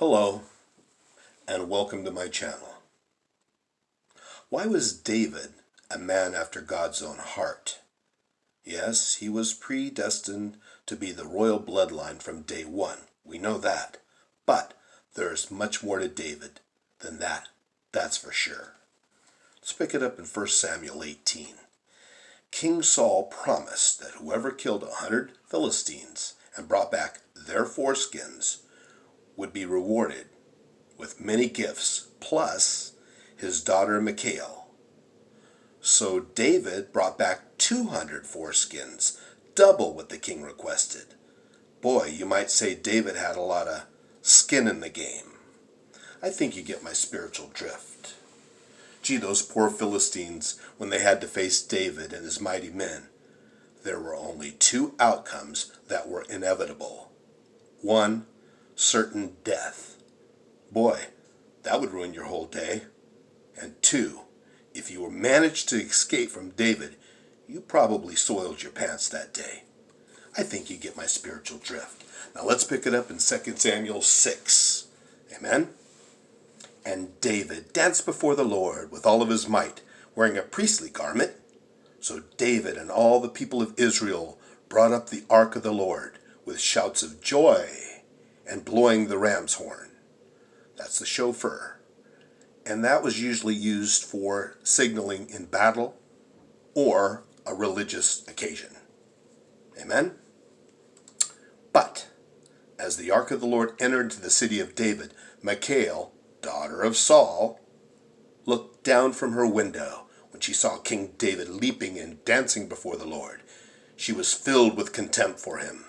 Hello, and welcome to my channel. Why was David a man after God's own heart? Yes, he was predestined to be the royal bloodline from day one. We know that. But there's much more to David than that. That's for sure. Let's pick it up in 1 Samuel 18. King Saul promised that whoever killed 100 Philistines and brought back their foreskins would be rewarded with many gifts, plus his daughter Michal. So David brought back 200 foreskins, double what the king requested. Boy, you might say David had a lot of skin in the game. I think you get my spiritual drift. Gee, those poor Philistines, when they had to face David and his mighty men, there were only two outcomes that were inevitable. One, certain death. Boy, that would ruin your whole day. And two, if you managed to escape from David, you probably soiled your pants that day. I think you get my spiritual drift. Now let's pick it up in 2 Samuel 6. Amen? And David danced before the Lord with all of his might, wearing a priestly garment. So David and all the people of Israel brought up the ark of the Lord with shouts of joy and blowing the ram's horn. That's the shofar. And that was usually used for signaling in battle or a religious occasion. Amen? But as the ark of the Lord entered into the city of David, Michal, daughter of Saul, looked down from her window when she saw King David leaping and dancing before the Lord. She was filled with contempt for him.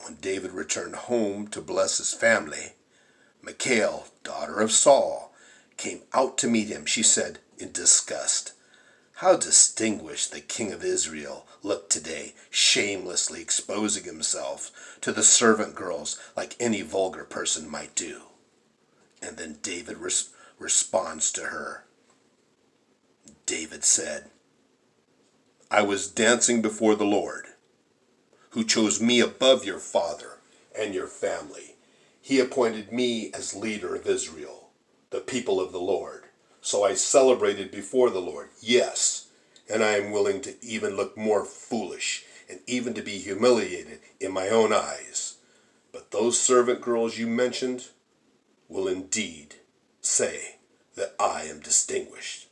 When David returned home to bless his family, Michal, daughter of Saul, came out to meet him. She said in disgust, "How distinguished the king of Israel looked today, shamelessly exposing himself to the servant girls like any vulgar person might do." And then David responds to her. David said, "I was dancing before the Lord, who chose me above your father and your family. He appointed me as leader of Israel, the people of the Lord. So I celebrated before the Lord. Yes, and I am willing to even look more foolish and even to be humiliated in my own eyes. But those servant girls you mentioned will indeed say that I am distinguished."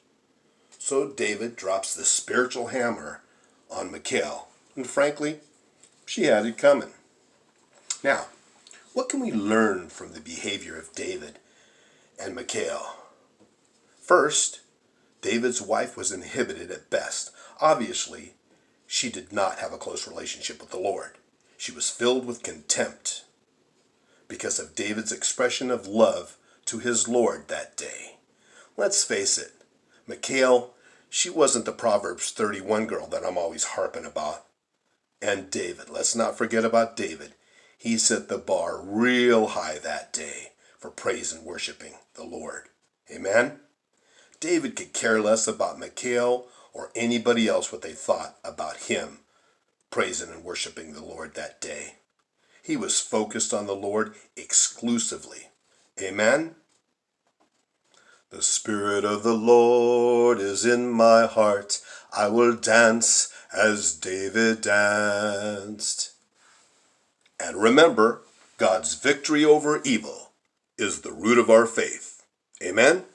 So David drops the spiritual hammer on Michal, and frankly, she had it coming. Now, what can we learn from the behavior of David and Michal? First, David's wife was inhibited at best. Obviously, she did not have a close relationship with the Lord. She was filled with contempt because of David's expression of love to his Lord that day. Let's face it, Michal, she wasn't the Proverbs 31 girl that I'm always harping about. And David, let's not forget about David. He set the bar real high that day for praise and worshiping the Lord. Amen? David could care less about Michal or anybody else what they thought about him praising and worshiping the Lord that day. He was focused on the Lord exclusively. Amen? The Spirit of the Lord is in my heart. I will dance as David danced. And remember, God's victory over evil is the root of our faith. Amen?